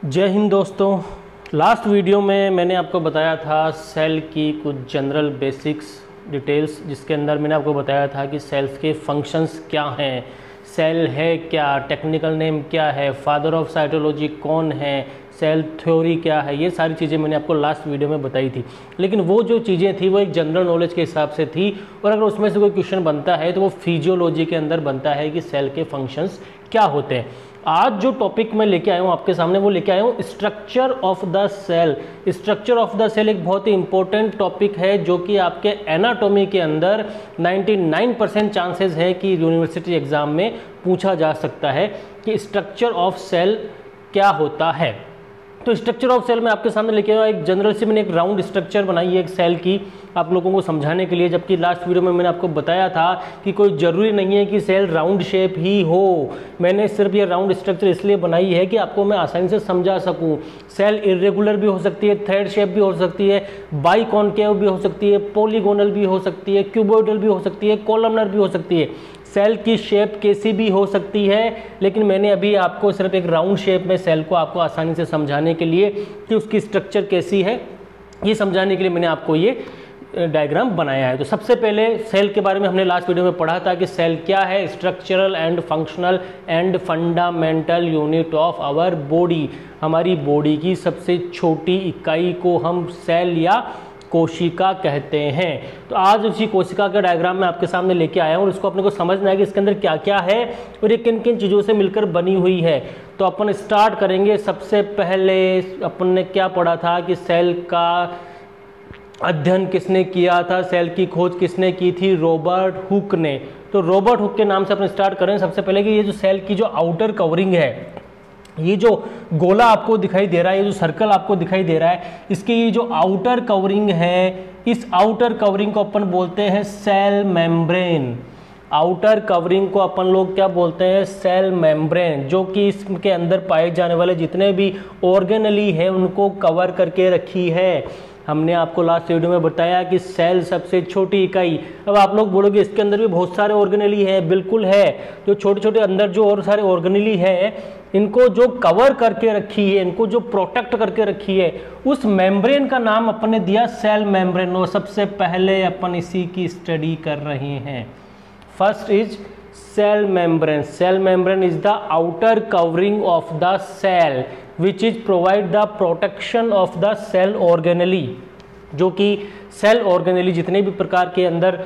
जय हिंद दोस्तों। Last video में मैंने आपको बताया था सेल की कुछ जनरल बेसिक्स डिटेल्स, जिसके अंदर मैंने आपको बताया था कि सेल्स के फंक्शंस क्या हैं, सेल है क्या, टेक्निकल नेम क्या है, फादर ऑफ साइटोलॉजी कौन है, सेल थ्योरी क्या है। ये सारी चीज़ें मैंने आपको लास्ट वीडियो में बताई थी। लेकिन वो जो चीज़ें थी वो एक जनरल नॉलेज के हिसाब से थी, और अगर उसमें से कोई क्वेश्चन बनता है तो वो फिजियोलॉजी के अंदर बनता है कि सेल के फंक्शंस क्या होते हैं। आज जो टॉपिक मैं लेके आया हूँ आपके सामने, वो लेके आया हूँ structure of the cell. Structure of the cell एक बहुत ही इंपॉर्टेंट टॉपिक है जो कि आपके एनाटॉमी के अंदर 99% चांसेस है कि यूनिवर्सिटी एग्जाम में पूछा जा सकता है कि स्ट्रक्चर ऑफ सेल क्या होता है। तो स्ट्रक्चर ऑफ सेल में आपके सामने लेके आया एक जनरल से मैंने एक राउंड स्ट्रक्चर बनाई है एक सेल की आप लोगों को समझाने के लिए, जबकि लास्ट वीडियो में मैंने आपको बताया था कि कोई ज़रूरी नहीं है कि सेल राउंड शेप ही हो। मैंने सिर्फ ये राउंड स्ट्रक्चर इसलिए बनाई है कि आपको मैं आसानी से समझा सकूं। सेल इरेगुलर भी हो सकती है, थ्रेड शेप भी हो सकती है, बाई कॉन्केव भी हो सकती है, पॉलीगोनल भी हो सकती है, क्यूबोइडल भी हो सकती है, कॉलमनर भी हो सकती है। सेल की शेप कैसी भी हो सकती है, लेकिन मैंने अभी आपको सिर्फ एक राउंड शेप में सेल को आपको आसानी से समझाने के लिए कि उसकी स्ट्रक्चर कैसी है, ये समझाने के लिए मैंने आपको ये डायग्राम बनाया है। तो सबसे पहले सेल के बारे में हमने लास्ट वीडियो में पढ़ा था कि सेल क्या है। Structural and functional and fundamental unit of our body. हमारी बॉडी की सबसे छोटी इकाई को हम सेल या कोशिका कहते हैं। तो आज उसी कोशिका का डायग्राम मैं आपके सामने लेके आया हूँ और इसको अपने को समझना है कि इसके अंदर क्या क्या है और ये किन किन चीज़ों से मिलकर बनी हुई है। तो अपन स्टार्ट करेंगे। सबसे पहले अपन ने क्या पढ़ा था कि सेल का अध्ययन किसने किया था, सेल की खोज किसने की थी, रॉबर्ट हुक ने। तो रॉबर्ट हुक के नाम से अपन स्टार्ट करें। सबसे पहले कि ये जो सेल की जो आउटर कवरिंग है, ये जो गोला आपको दिखाई दे रहा है, ये जो सर्कल आपको दिखाई दे रहा है, इसकी ये जो आउटर कवरिंग है, इस आउटर कवरिंग को अपन बोलते हैं सेल मेम्ब्रेन। आउटर कवरिंग को अपन लोग क्या बोलते हैं, सेल मेम्ब्रेन, जो कि इसके अंदर पाए जाने वाले जितने भी ऑर्गेनली है उनको कवर करके रखी है। हमने आपको लास्ट वीडियो में बताया कि सेल सबसे छोटी इकाई। अब आप लोग बोलोगे इसके अंदर भी बहुत सारे ऑर्गेनली है, बिल्कुल है। जो छोटे छोटे अंदर जो और सारे ऑर्गेनली है, इनको जो कवर करके रखी है, इनको जो प्रोटेक्ट करके रखी है, उस मेम्ब्रेन का नाम अपन ने दिया सेल मेम्ब्रेन। और सबसे पहले अपन इसी की स्टडी कर रहे हैं। First is cell membrane. Cell membrane is the outer covering of the cell which is provide the protection of the cell organelle। जो कि सेल ऑर्गेनली जितने भी प्रकार के अंदर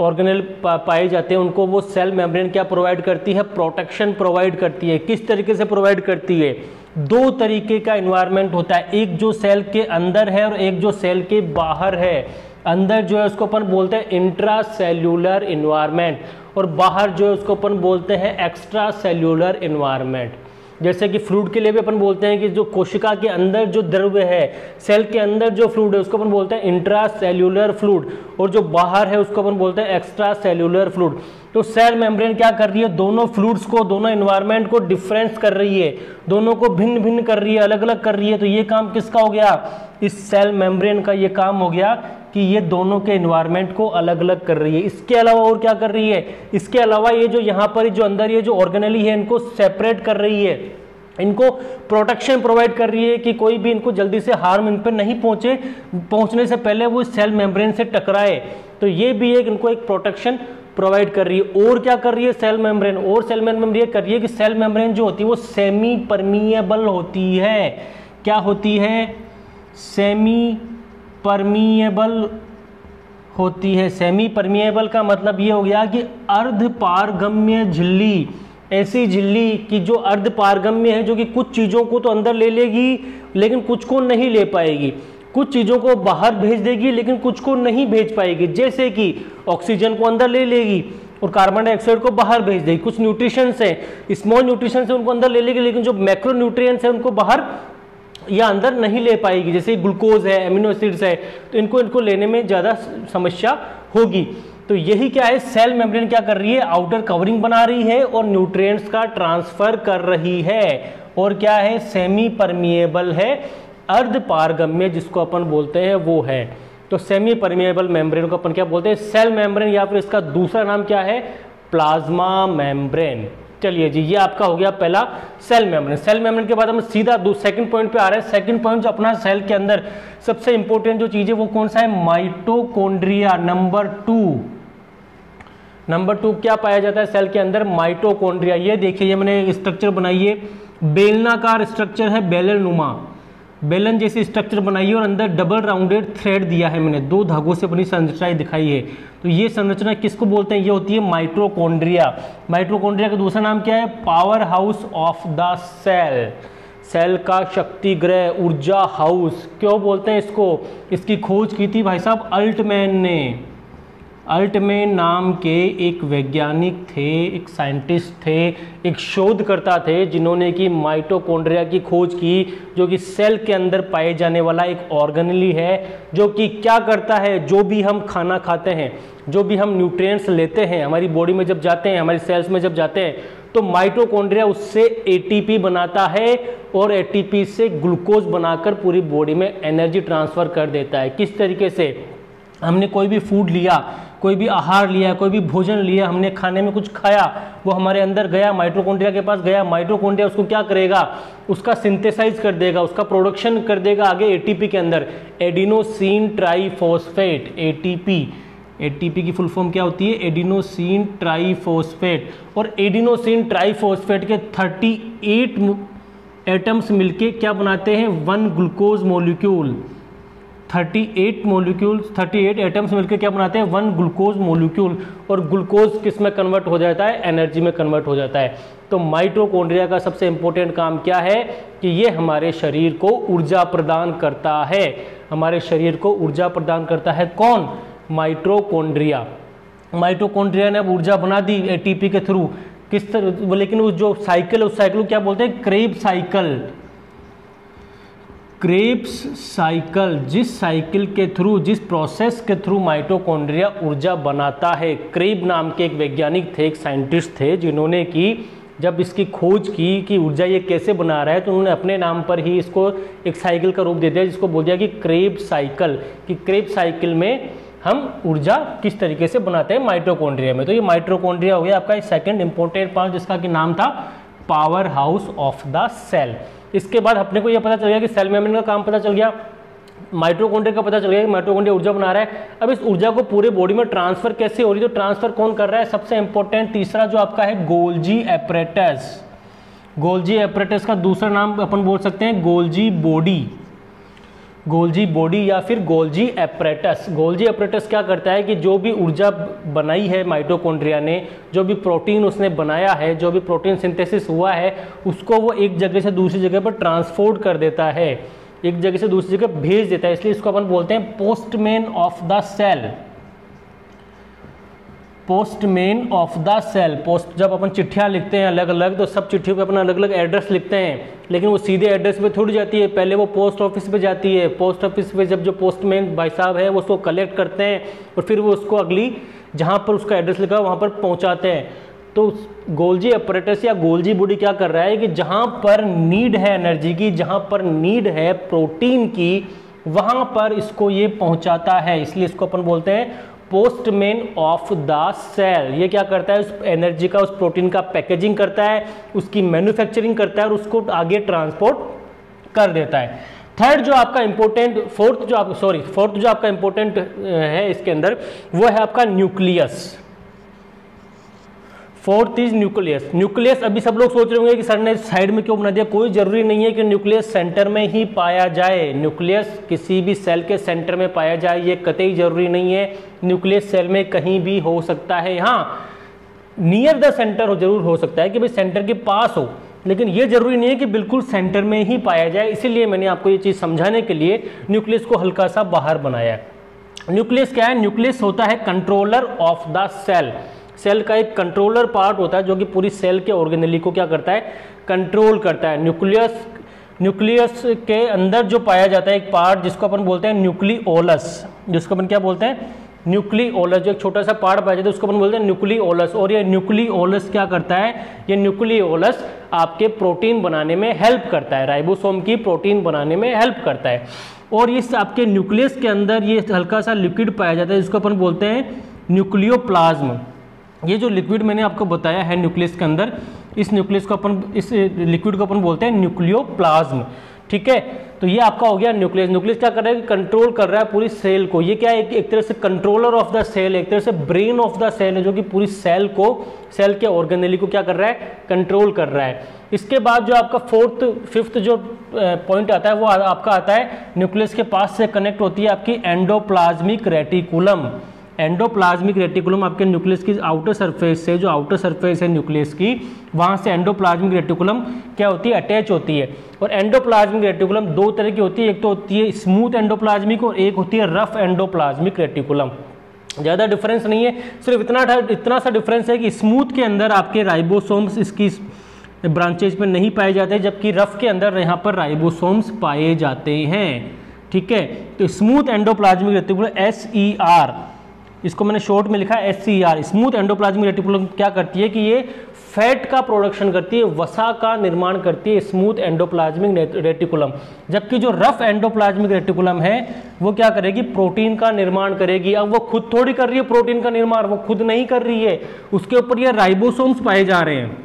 ऑर्गेनल पाए जाते हैं उनको वो सेल मेम्ब्रेन क्या प्रोवाइड करती है, प्रोटेक्शन प्रोवाइड करती है। किस तरीके से प्रोवाइड करती है, दो तरीके का इन्वायरमेंट होता है, एक जो सेल के अंदर है और एक जो सेल के बाहर है। अंदर जो है उसको अपन बोलते हैं इंट्रा सेल्यूलर इन्वायरमेंट और बाहर जो है उसको अपन बोलते हैं एक्स्ट्रा सेल्यूलर इन्वायरमेंट। जैसे कि फ्लूइड के लिए भी अपन बोलते हैं कि जो कोशिका के अंदर जो द्रव्य है, सेल के अंदर जो फ्लूइड है उसको अपन बोलते हैं इंट्रा सेल्यूलर फ्लूइड, और जो बाहर है उसको अपन बोलते हैं एक्स्ट्रा सेल्यूलर फ्लूइड। तो सेल मेम्ब्रेन क्या कर रही है, दोनों फ्लूइड्स को, दोनों एनवायरनमेंट को डिफरेंस कर रही है, दोनों को भिन्न भिन्न कर रही है, अलग अलग कर रही है। तो ये काम किसका हो गया, इस सेल मेम्ब्रेन का ये काम हो गया कि ये दोनों के एनवायरनमेंट को अलग अलग कर रही है। इसके अलावा और क्या कर रही है, इसके अलावा ये जो यहाँ पर जो अंदर ये जो ऑर्गेनली है इनको सेपरेट कर रही है, इनको प्रोटेक्शन प्रोवाइड कर रही है कि कोई भी इनको जल्दी से हार्म इन पर नहीं पहुंचे, पहुंचने से पहले वो सेल मेम्ब्रेन से टकराए। तो ये भी एक इनको एक प्रोटेक्शन प्रोवाइड कर रही है। और क्या कर रही है सेल मेम्ब्रेन, और सेल मेम्ब्रेन ये कर रही है कि सेल मेम्ब्रेन जो होती है वो सेमी परमिएबल होती है। क्या होती है, सेमी परमिएबल होती है। सेमी परमिएबल का मतलब ये हो गया कि अर्ध पारगम्य झिल्ली, ऐसी झिल्ली कि जो अर्ध पारगम्य है, जो कि कुछ चीज़ों को तो अंदर ले लेगी लेकिन कुछ को नहीं ले पाएगी, कुछ चीज़ों को बाहर भेज देगी लेकिन कुछ को नहीं भेज पाएगी। जैसे कि ऑक्सीजन को अंदर ले लेगी और कार्बन डाइऑक्साइड को बाहर भेज देगी। कुछ न्यूट्रिशंस है, स्मॉल न्यूट्रिशंस है, उनको अंदर ले लेगी, लेकिन जो मैक्रो न्यूट्रिएंट्स है उनको बाहर या अंदर नहीं ले पाएगी। जैसे ग्लूकोज है, एमिनो एसिड्स है, तो इनको लेने में ज़्यादा समस्या होगी। तो यही क्या है, सेल मेम्ब्रेन क्या कर रही है, आउटर कवरिंग बना रही है और न्यूट्रिएंट्स का ट्रांसफर कर रही है। और क्या है, सेमी परमिएबल है, अर्ध पारगम्य जिसको अपन बोलते हैं वो है। तो सेमी परमिएबल मेम्ब्रेन को अपन क्या बोलते हैं, सेल मेम्ब्रेन, या फिर इसका दूसरा नाम क्या है, प्लाज्मा मेम्ब्रेन। चलिए जी, ये आपका हो गया पहला सेल मेम्ब्रेन। सेल मेम्ब्रेन के बाद हम सीधा सेकंड पॉइंट पे आ रहे हैं। सेकंड पॉइंट जो अपना सेल के अंदर सबसे इंपॉर्टेंट जो चीज है वो कौन सा है? माइटोकॉन्ड्रिया। नंबर टू क्या पाया जाता है सेल के अंदर? माइटोकॉन्ड्रिया। ये देखिए, ये मैंने स्ट्रक्चर बनाई है, बेलनाकार स्ट्रक्चर है, बेलन जैसी स्ट्रक्चर बनाई है और अंदर डबल राउंडेड थ्रेड दिया है मैंने, 2 धागों से बनी संरचना दिखाई है। तो ये संरचना किसको बोलते हैं? ये होती है माइटोकॉन्ड्रिया। माइटोकॉन्ड्रिया का दूसरा नाम क्या है? Power house of the cell. Cell का शक्ति गृह, ऊर्जा हाउस क्यों बोलते हैं इसको? इसकी खोज की थी भाई साहब अल्टमैन ने। अल्टमैन नाम के एक वैज्ञानिक थे, एक साइंटिस्ट थे, एक शोधकर्ता थे, जिन्होंने की माइटोकॉन्ड्रिया की खोज की, जो कि सेल के अंदर पाए जाने वाला एक ऑर्गेनेली है, जो कि क्या करता है? जो भी हम खाना खाते हैं, जो भी हम न्यूट्रिएंट्स लेते हैं, हमारी बॉडी में जब जाते हैं, हमारी सेल्स में जब जाते हैं, तो माइटोकॉन्ड्रिया उससे एटीपी बनाता है और एटीपी से ग्लूकोज बनाकर पूरी बॉडी में एनर्जी ट्रांसफर कर देता है। किस तरीके से? हमने कोई भी फूड लिया, कोई भी आहार लिया, कोई भी भोजन लिया, हमने खाने में कुछ खाया, वो हमारे अंदर गया, माइटोकॉन्ड्रिया के पास गया, माइटोकॉन्ड्रिया उसको क्या करेगा? उसका सिंथेसाइज कर देगा, उसका प्रोडक्शन कर देगा आगे एटीपी के अंदर, एडिनोसिन ट्राइफॉस्फेट, एटीपी की फुल फॉर्म क्या होती है? Adenosine triphosphate. और एडिनोसिन ट्राइफॉस्फेट के 38 एटम्स मिलके क्या बनाते हैं? 1 ग्लूकोज मॉलिक्यूल। 38 एटम्स मिलकर क्या बनाते हैं? 1 ग्लूकोज मॉलिक्यूल। और ग्लूकोज किस में कन्वर्ट हो जाता है? एनर्जी में कन्वर्ट हो जाता है। तो माइटोकॉन्ड्रिया का सबसे इंपॉर्टेंट काम क्या है? कि ये हमारे शरीर को ऊर्जा प्रदान करता है। हमारे शरीर को ऊर्जा प्रदान करता है कौन? माइटोकॉन्ड्रिया। माइटोकॉन्ड्रिया ने अब ऊर्जा बना दी एटीपी के थ्रू। किस तरह? लेकिन वो जो साइकिल है, उस साइकिल को क्या बोलते हैं? Krebs cycle. क्रेब्स साइकिल, जिस साइकिल के थ्रू, जिस प्रोसेस के थ्रू माइटोकॉन्ड्रिया ऊर्जा बनाता है। क्रेब नाम के एक वैज्ञानिक थे, एक साइंटिस्ट थे, जिन्होंने की जब इसकी खोज की कि ऊर्जा ये कैसे बना रहा है, तो उन्होंने अपने नाम पर ही इसको एक साइकिल का रूप दे दिया, जिसको बोल दिया कि क्रेब साइकिल। कि क्रेब साइकिल में हम ऊर्जा किस तरीके से बनाते हैं माइटोकॉन्ड्रिया में। तो ये माइटोकॉन्ड्रिया हो गया आपका सेकंड इंपॉर्टेंट पार्ट, जिसका कि नाम था power house of the cell. इसके बाद अपने को यह पता चल गया कि सेल मेम्ब्रेन का काम पता चल गया, माइटोकॉन्ड्रिया का पता चल गया कि माइटोकॉन्ड्रिया ऊर्जा बना रहा है। अब इस ऊर्जा को पूरे बॉडी में ट्रांसफर कैसे हो रही है? तो ट्रांसफर कौन कर रहा है? सबसे इंपॉर्टेंट तीसरा जो आपका है गोल्जी एपरेटस। गोल्जी एपरेटस का दूसरा नाम अपन बोल सकते हैं गोल्जी बॉडी। गोल्जी बॉडी या फिर गोल्जी एपरेटस। गोल्जी एपरेटस क्या करता है कि जो भी ऊर्जा बनाई है माइटोकॉन्ड्रिया ने, जो भी प्रोटीन उसने बनाया है, जो भी प्रोटीन सिंथेसिस हुआ है, उसको वो एक जगह से दूसरी जगह पर ट्रांसपोर्ट कर देता है, एक जगह से दूसरी जगह भेज देता है। इसलिए इसको अपन बोलते हैं postman of the cell. Postman of the cell. Post, जब अपन चिट्ठियाँ लिखते हैं अलग अलग, तो सब चिट्ठियों पे अपन अलग अलग एड्रेस लिखते हैं, लेकिन वो सीधे एड्रेस पे थोड़ी जाती है, पहले वो पोस्ट ऑफिस पे जाती है। पोस्ट ऑफिस पे जब जो पोस्टमैन भाई साहब है वो उसको कलेक्ट करते हैं और फिर वो उसको अगली जहाँ पर उसका एड्रेस लिखा है वहाँ पर पहुँचाते हैं। तो गोल्जी एपरेटस या गोल्जी बॉडी क्या कर रहा है कि जहाँ पर नीड है एनर्जी की, जहाँ पर नीड है प्रोटीन की, वहाँ पर इसको ये पहुँचाता है। इसलिए इसको अपन बोलते हैं पोस्टमैन ऑफ द सेल। ये क्या करता है? उस एनर्जी का, उस प्रोटीन का पैकेजिंग करता है, उसकी मैन्युफैक्चरिंग करता है और उसको आगे ट्रांसपोर्ट कर देता है। थर्ड जो आपका इंपॉर्टेंट, फोर्थ जो आपका इंपॉर्टेंट है इसके अंदर, वो है आपका nucleus. Fourth is nucleus. Nucleus अभी सब लोग सोच रहे होंगे कि सर ने साइड में क्यों बना दिया। कोई जरूरी नहीं है कि न्यूक्लियस सेंटर में ही पाया जाए, न्यूक्लियस किसी भी सेल के सेंटर में पाया जाए, ये कतई जरूरी नहीं है। न्यूक्लियस सेल में कहीं भी हो सकता है, हाँ नियर द सेंटर जरूर हो सकता है कि भाई सेंटर के पास हो, लेकिन ये जरूरी नहीं है कि बिल्कुल सेंटर में ही पाया जाए। इसीलिए मैंने आपको ये चीज़ समझाने के लिए न्यूक्लियस को हल्का सा बाहर बनाया है। न्यूक्लियस क्या है? न्यूक्लियस होता है controller of the cell. Cell का एक कंट्रोलर पार्ट होता है जो कि पूरी सेल के ऑर्गेनेली को क्या करता है? कंट्रोल करता है। न्यूक्लियस के अंदर जो पाया जाता है एक पार्ट जिसको अपन बोलते हैं न्यूक्लियोलस, जिसको अपन क्या बोलते हैं? न्यूक्लियोलस। जो एक छोटा सा पार्ट पाया जाता है उसको अपन बोलते हैं न्यूक्लियोलस। और ये न्यूक्लियोलस क्या करता है? ये न्यूक्लियोलस आपके प्रोटीन बनाने में हेल्प करता है, राइबोसोम की प्रोटीन बनाने में हेल्प करता है। और इस आपके न्यूक्लियस के अंदर ये हल्का सा लिक्विड पाया जाता है जिसको अपन बोलते हैं न्यूक्लियोप्लाज्म। ये जो लिक्विड मैंने आपको बताया है न्यूक्लियस के अंदर, इस न्यूक्लियस को अपन, इस लिक्विड को अपन बोलते हैं न्यूक्लियोप्लाज्म। ठीक है, तो ये आपका हो गया न्यूक्लियस। न्यूक्लियस क्या कर रहा है, कंट्रोल कर रहा है पूरी सेल को। ये क्या है, एक तरह से कंट्रोलर ऑफ द सेल, एक तरह से ब्रेन ऑफ द सेल है, जो कि पूरी सेल को, सेल के ऑर्गेनेली को क्या कर रहा है, कंट्रोल कर रहा है। इसके बाद जो आपका फिफ्थ जो पॉइंट आता है वो आपका आता है न्यूक्लियस के पास से कनेक्ट होती है आपकी एंडोप्लाज्मिक रेटिकुलम। एंडोप्लाज्मिक रेटिकुलम आपके न्यूक्लियस की आउटर सरफेस से, जो आउटर सरफेस है न्यूक्लियस की, वहाँ से एंडोप्लाज्मिक रेटिकुलम क्या होती है, अटैच होती है। और एंडोप्लाज्मिक रेटिकुलम दो तरह की होती है, एक तो होती है स्मूथ एंडोप्लाज्मिक और एक होती है रफ एंडोप्लाज्मिक रेटिकुलम। ज़्यादा डिफरेंस नहीं है, सिर्फ इतना सा डिफरेंस है कि स्मूथ के अंदर आपके राइबोसोम्स इसकी ब्रांचेज में नहीं पाए जाते, जबकि रफ के अंदर यहाँ पर राइबोसोम्स पाए जाते हैं। ठीक है, तो स्मूथ एंडोप्लाज्मिक रेटिकुलम SER, इसको मैंने शॉर्ट में लिखा है SCR। स्मूथ एंडोप्लाज्मिक रेटिकुलम क्या करती है कि ये फैट का प्रोडक्शन करती है, वसा का निर्माण करती है स्मूथ एंडोप्लाज्मिक रेटिकुलम। जबकि जो रफ एंडोप्लाज्मिक रेटिकुलम है वो क्या करेगी, प्रोटीन का निर्माण करेगी। अब वो खुद थोड़ी कर रही है प्रोटीन का निर्माण, वो खुद नहीं कर रही है, उसके ऊपर ये राइबोसोम्स पाए जा रहे हैं।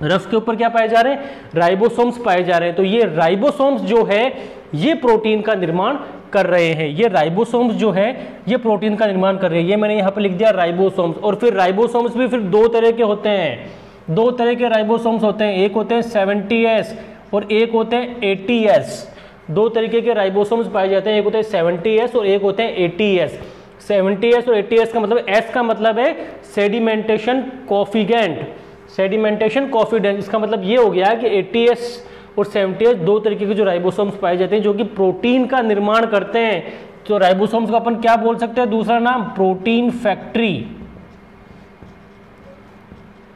रफ के ऊपर क्या पाए जा रहे हैं, राइबोसोम्स पाए जा रहे हैं। तो ये राइबोसोम्स जो है ये प्रोटीन का निर्माण कर रहे हैं। ये राइबोसोम्स जो है ये प्रोटीन का निर्माण कर रहे हैं। ये मैंने यहाँ पे लिख दिया राइबोसोम्स। और फिर राइबोसोम्स भी फिर दो तरह के होते हैं, दो तरह के राइबोसोम्स होते हैं, एक होते हैं 70S और एक होते हैं 80S। दो तरीके के राइबोसोम्स पाए जाते हैं, एक होते हैं 70S और एक होते हैं 80S। 70S और 80S का मतलब, S का मतलब है सेडिमेंटेशन कोफिगेंट, सेडिमेंटेशन कोफिगेंट। इसका मतलब ये हो गया कि 80S और 70S दो तरीके के जो राइबोसोम्स पाए जाते हैं जो कि प्रोटीन का निर्माण करते हैं। तो राइबोसोम्स का अपन क्या बोल सकते हैं, दूसरा नाम प्रोटीन फैक्ट्री।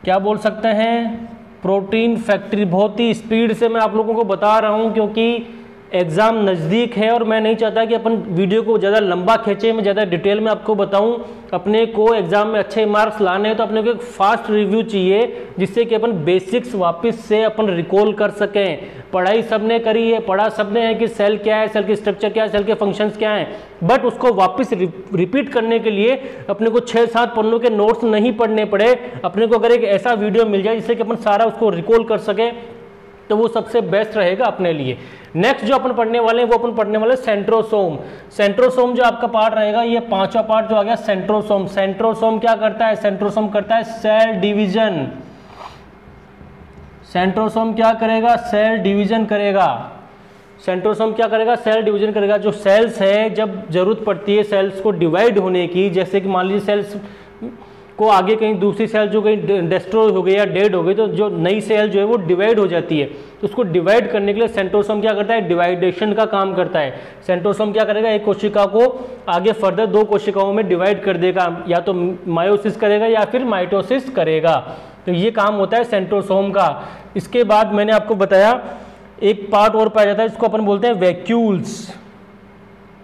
क्या बोल सकते हैं, प्रोटीन फैक्ट्री। बहुत ही स्पीड से मैं आप लोगों को बता रहा हूं क्योंकि एग्जाम नज़दीक है और मैं नहीं चाहता कि अपन वीडियो को ज़्यादा लंबा खींचे, मैं ज़्यादा डिटेल में आपको बताऊं। अपने को एग्जाम में अच्छे मार्क्स लाने हैं तो अपने को एक फास्ट रिव्यू चाहिए जिससे कि अपन बेसिक्स वापस से अपन रिकॉल कर सकें। पढ़ाई सबने करी है, पढ़ा सबने है कि सेल क्या है, सेल की स्ट्रक्चर क्या है, सेल के फंक्शंस क्या हैं, बट उसको वापस रिपीट करने के लिए अपने को 6-7 पन्नों के नोट्स नहीं पढ़ने पड़े। अपने को अगर एक ऐसा वीडियो मिल जाए जिससे कि अपन सारा उसको रिकॉल कर सकें तो वो सबसे बेस्ट रहेगा अपने लिए। नेक्स्ट जो अपन पढ़ने वाले हैं वो अपन पढ़ने वाले सेंट्रोसोम। सेंट्रोसोम जो आपका पार्ट रहेगा, ये पांचवा पार्ट जो आ गया सेंट्रोसोम। सेंट्रोसोम क्या करता है, सेंट्रोसोम करता है सेल डिवीजन। सेंट्रोसोम क्या करेगा, सेल डिवीजन करेगा। सेंट्रोसोम क्या करेगा, सेल डिवीजन करेगा। जो सेल्स है जब जरूरत पड़ती है सेल्स को डिवाइड होने की, जैसे कि मान लीजिए सेल्स को आगे कहीं दूसरी सेल जो कहीं डिस्ट्रॉय हो गई या डेड हो गई तो जो नई सेल जो है वो डिवाइड हो जाती है, तो उसको डिवाइड करने के लिए सेंट्रोसोम क्या करता है, डिवाइडेशन का काम करता है। सेंट्रोसोम क्या करेगा, एक कोशिका को आगे फर्दर दो कोशिकाओं में डिवाइड कर देगा, या तो मायोसिस करेगा या फिर माइटोसिस करेगा। तो ये काम होता है सेंट्रोसोम का। इसके बाद मैंने आपको बताया एक पार्ट और पाया जाता है जिसको अपन बोलते हैं वैक्यूल्स,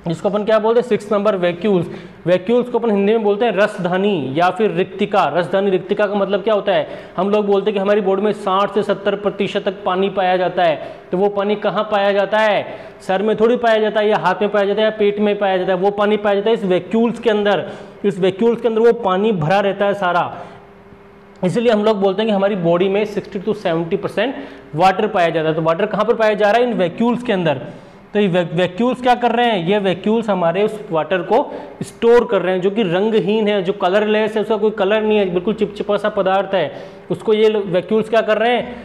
जिसको अपन क्या बोलते हैं 6 नंबर वैक्यूल्स। वैक्यूल्स को अपन हिंदी में बोलते हैं रसधानी या फिर रिक्तिका। रसधानी रिक्तिका का मतलब क्या होता है, हम लोग बोलते हैं कि हमारी बॉडी में 60 से 70% तक पानी पाया जाता है। तो वो पानी कहाँ पाया जाता है, सर में थोड़ी पाया जाता है या हाथ में पाया जाता है या पेट में पाया जाता है, वो पानी पाया जाता है इस वैक्यूल्स के अंदर। इस वैक्यूल्स के अंदर वो पानी भरा रहता है सारा, इसलिए हम लोग बोलते हैं कि हमारी बॉडी में 60 to 70% वाटर पाया जाता है। तो वाटर कहाँ पर पाया जा रहा है, इन वैक्यूल्स के अंदर। तो ये वैक्यूल्स क्या कर रहे हैं, ये वैक्यूल्स हमारे उस वाटर को स्टोर कर रहे हैं, जो कि रंगहीन है, जो कलरलेस है, उसका कोई कलर नहीं है, बिल्कुल चिपचिपा सा पदार्थ है, उसको ये वैक्यूल्स क्या कर रहे हैं,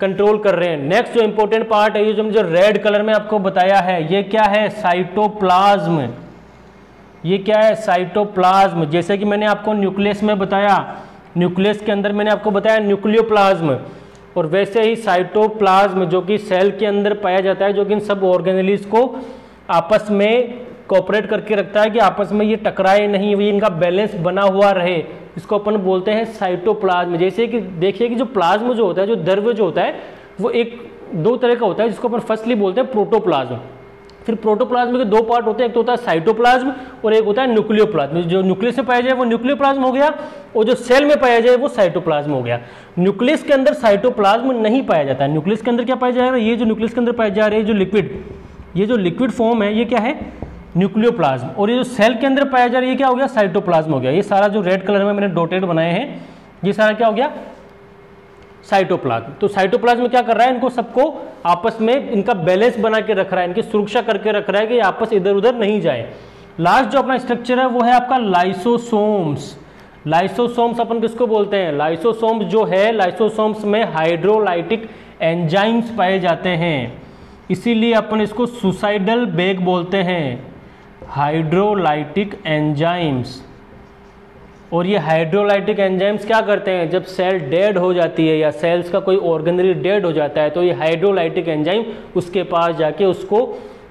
कंट्रोल कर रहे हैं। नेक्स्ट जो इंपॉर्टेंट पार्ट है, ये जो रेड कलर में आपको बताया है, ये क्या है, साइटोप्लाज्म। ये क्या है, साइटोप्लाज्म। जैसे कि मैंने आपको न्यूक्लियस में बताया, न्यूक्लियस के अंदर मैंने आपको बताया न्यूक्लियोप्लाज्म, और वैसे ही साइटोप्लाज्म जो कि सेल के अंदर पाया जाता है, जो कि इन सब ऑर्गेनेलिज को आपस में कोऑपरेट करके रखता है कि आपस में ये टकराए नहीं, ये इनका बैलेंस बना हुआ रहे। इसको अपन बोलते हैं साइटोप्लाज्म। जैसे कि देखिए कि जो प्लाज्म जो होता है, जो द्रव्य जो होता है, वो एक दो तरह का होता है, जिसको अपन फर्स्टली बोलते हैं प्रोटोप्लाज्म। फिर प्रोटोप्लाज्म के दो पार्ट होते हैं, एक तो होता है साइटोप्लाज्म और एक होता है न्यूक्लियोप्लाज्म। जो न्यूक्लियस में पाया जाए वो न्यूक्लियोप्लाज्म हो गया, और जो सेल में पाया जाए वो साइटोप्लाज्म हो गया। न्यूक्लियस के अंदर साइटोप्लाज्म नहीं पाया जाता है। न्यूक्लियस के अंदर क्या पाया जाएगा, ये जो न्यूक्लियस के अंदर पाया जा रहा है, जो लिक्विड, ये जो लिक्विड फॉर्म है, ये क्या है, न्यूक्लियोप्लाज्म। और ये जो सेल के अंदर पाया जा रहा है, ये क्या हो गया, साइटोप्लाज्म हो गया। ये सारा जो रेड कलर में मैंने डॉटेड बनाए हैं, ये सारा क्या हो गया, साइटोप्लाज्म। तो साइटोप्लाज्म में क्या कर रहा है, इनको सबको आपस में इनका बैलेंस बना के रख रहा है, इनकी सुरक्षा करके रख रहा है कि आपस इधर उधर नहीं जाए। लास्ट जो अपना स्ट्रक्चर है वो है आपका लाइसोसोम्स। लाइसोसोम्स अपन किसको बोलते हैं, लाइसोसोम्स जो है, लाइसोसोम्स में हाइड्रोलाइटिक एंजाइम्स पाए जाते हैं, इसीलिए अपन इसको सुसाइडल बैग बोलते हैं, हाइड्रोलाइटिक एंजाइम्स। और ये हाइड्रोलाइटिक एंजाइम्स क्या करते हैं, जब सेल डेड हो जाती है या सेल्स का कोई ऑर्गेनली डेड हो जाता है तो ये हाइड्रोलाइटिक एंजाइम उसके पास जाके उसको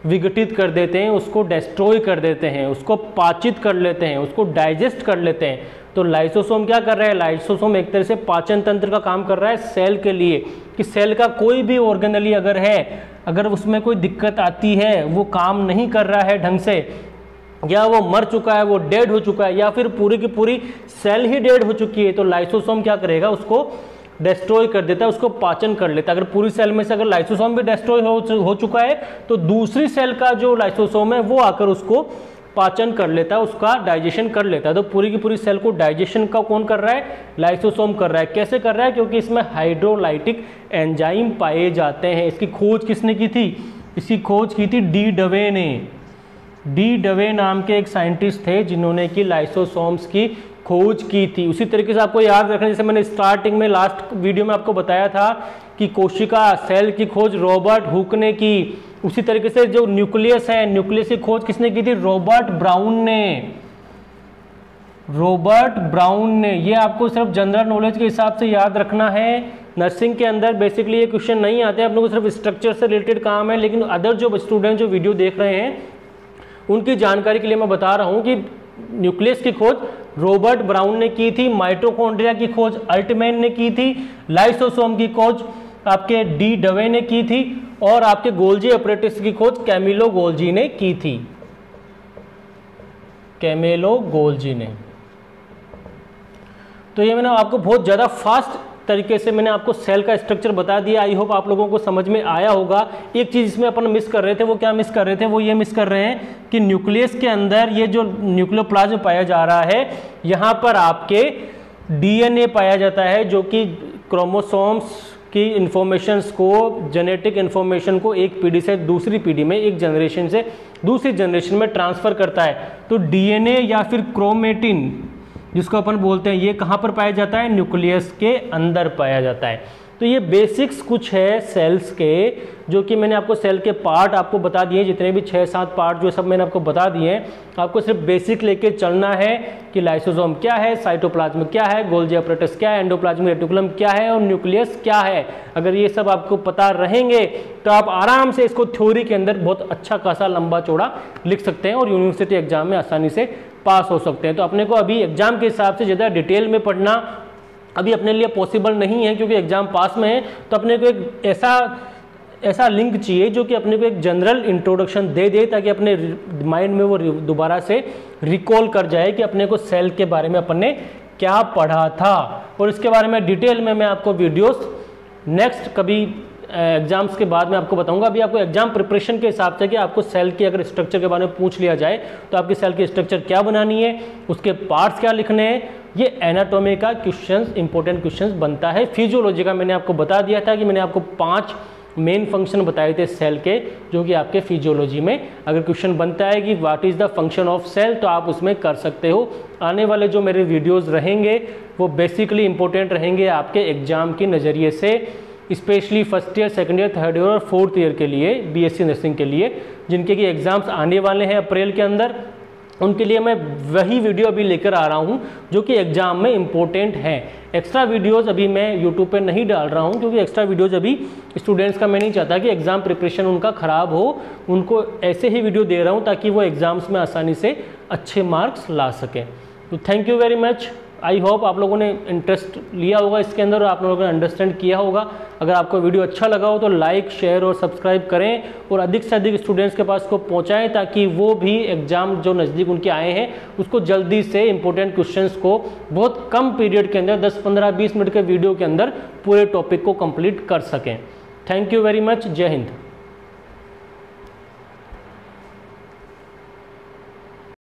विघटित कर देते हैं, उसको डिस्ट्रॉय कर देते हैं, उसको पाचित कर लेते हैं, उसको डाइजेस्ट कर लेते हैं। तो लाइसोसोम क्या कर रहा है, लाइसोसोम एक तरह से पाचन तंत्र का काम कर रहा है सेल के लिए, कि सेल का कोई भी ऑर्गेनली अगर है, अगर उसमें कोई दिक्कत आती है, वो काम नहीं कर रहा है ढंग से, या वो मर चुका है, वो डेड हो चुका है, या फिर पूरी की पूरी सेल ही डेड हो चुकी है, तो लाइसोसोम क्या करेगा, उसको डिस्ट्रॉय कर देता है, उसको पाचन कर लेता है। अगर पूरी सेल में से अगर लाइसोसोम भी डिस्ट्रॉय हो चुका है तो दूसरी सेल का जो लाइसोसोम है वो आकर उसको पाचन कर लेता है, उसका डाइजेशन कर लेता है। तो पूरी की पूरी सेल को डाइजेशन का कौन कर रहा है, लाइसोसोम कर रहा है। कैसे कर रहा है, क्योंकि इसमें हाइड्रोलाइटिक एंजाइम पाए जाते हैं। इसकी खोज किसने की थी, इसकी खोज की थी डी डवे ने। डी डवे नाम के एक साइंटिस्ट थे जिन्होंने की लाइसोसोम्स की खोज की थी। उसी तरीके से आपको याद रखना, जैसे मैंने स्टार्टिंग में लास्ट वीडियो में आपको बताया था कि कोशिका सेल की खोज रॉबर्ट हुक ने की, उसी तरीके से जो न्यूक्लियस है, न्यूक्लियस की खोज किसने की थी, रॉबर्ट ब्राउन ने। रॉबर्ट ब्राउन ने, ये आपको सिर्फ जनरल नॉलेज के हिसाब से याद रखना है। नर्सिंग के अंदर बेसिकली ये क्वेश्चन नहीं आते, आप लोगों को सिर्फ स्ट्रक्चर से रिलेटेड काम है, लेकिन अदर जो स्टूडेंट जो वीडियो देख रहे हैं उनकी जानकारी के लिए मैं बता रहा हूँ कि न्यूक्लियस की खोज रॉबर्ट ब्राउन ने की थी, माइटोकॉन्ड्रिया की खोज अल्टमैन ने की थी, लाइसोसोम की खोज आपके डी डवे ने की थी, और आपके गोल्जी अपरेटिस की खोज कैमिलो गोल्जी ने की थी, कैमिलो गोल्जी ने। तो ये मैंने आपको बहुत ज़्यादा फास्ट तरीके से मैंने आपको सेल का स्ट्रक्चर बता दिया। आई होप आप लोगों को समझ में आया होगा। एक चीज़ इसमें अपन मिस कर रहे थे, वो क्या मिस कर रहे थे, वो ये मिस कर रहे हैं कि न्यूक्लियस के अंदर ये जो न्यूक्लियोप्लाज्म पाया जा रहा है, यहाँ पर आपके डीएनए पाया जाता है जो कि क्रोमोसोम्स की इंफॉर्मेशंस को, जेनेटिक इंफॉर्मेशन को एक पीढ़ी से दूसरी पीढ़ी में, एक जनरेशन से दूसरी जनरेशन में ट्रांसफ़र करता है। तो डीएनए या फिर क्रोमेटिन जिसको अपन बोलते हैं, ये कहाँ पर पाया जाता है, न्यूक्लियस के अंदर पाया जाता है। तो ये बेसिक्स कुछ है सेल्स के, जो कि मैंने आपको सेल के पार्ट आपको बता दिए, जितने भी 6-7 पार्ट जो सब मैंने आपको बता दिए हैं। आपको सिर्फ बेसिक लेके चलना है कि लाइसोसोम क्या है, साइटोप्लाज्म क्या है, गोल्जी अपरेटस क्या है, एंडोप्लाज्मिक रेटिकुलम क्या है और न्यूक्लियस क्या है। अगर ये सब आपको पता रहेंगे तो आप आराम से इसको थ्योरी के अंदर बहुत अच्छा खासा लंबा चौड़ा लिख सकते हैं और यूनिवर्सिटी एग्जाम में आसानी से पास हो सकते हैं। तो अपने को अभी एग्जाम के हिसाब से ज़्यादा डिटेल में पढ़ना अभी अपने लिए पॉसिबल नहीं है, क्योंकि एग्जाम पास में है। तो अपने को एक ऐसा लिंक चाहिए जो कि अपने को एक जनरल इंट्रोडक्शन दे दे, ताकि अपने माइंड में वो दोबारा से रिकॉल कर जाए कि अपने को सेल के बारे में अपन ने क्या पढ़ा था। और इसके बारे में डिटेल में मैं आपको वीडियोस नेक्स्ट कभी एग्जाम्स के बाद में आपको बताऊंगा। अभी आपको एग्जाम प्रिपरेशन के हिसाब से कि आपको सेल की अगर स्ट्रक्चर के बारे में पूछ लिया जाए तो आपकी सेल की स्ट्रक्चर क्या बनानी है, उसके पार्ट्स क्या लिखने हैं, ये एनाटॉमी का क्वेश्चंस, इंपॉर्टेंट क्वेश्चंस बनता है। फिजियोलॉजी का मैंने आपको बता दिया था कि मैंने आपको 5 मेन फंक्शन बताए थे सेल के, जो कि आपके फिजियोलॉजी में अगर क्वेश्चन बनता है कि what is the function of cell, तो आप उसमें कर सकते हो। आने वाले जो मेरे वीडियोज़ रहेंगे वो बेसिकली इंपॉर्टेंट रहेंगे आपके एग्जाम के नज़रिए से, specially first year, second year, third year और फोर्थ ईयर के लिए, बीएससी नर्सिंग के लिए, जिनके कि एग्ज़ाम्स आने वाले हैं अप्रैल के अंदर। उनके लिए मैं वही वीडियो अभी लेकर आ रहा हूं जो कि एग्जाम में इंपॉर्टेंट है। एक्स्ट्रा वीडियोस अभी मैं यूट्यूब पे नहीं डाल रहा हूं, क्योंकि एक्स्ट्रा वीडियोस अभी स्टूडेंट्स का मैं नहीं चाहता कि एग्जाम प्रिपरेशन उनका ख़राब हो। उनको ऐसे ही वीडियो दे रहा हूं ताकि वो एग्ज़ाम्स में आसानी से अच्छे मार्क्स ला सकें। तो thank you very much. I hope आप लोगों ने इंटरेस्ट लिया होगा इसके अंदर और आप लोगों ने अंडरस्टैंड किया होगा। अगर आपको वीडियो अच्छा लगा हो तो लाइक, शेयर और सब्सक्राइब करें और अधिक से अधिक स्टूडेंट्स के पास को पहुंचाएं, ताकि वो भी एग्जाम जो नज़दीक उनके आए हैं उसको जल्दी से इंपॉर्टेंट क्वेश्चंस को बहुत कम पीरियड के अंदर 10, 15, 20 मिनट के वीडियो के अंदर पूरे टॉपिक को कंप्लीट कर सकें। Thank you very much. जय हिंद।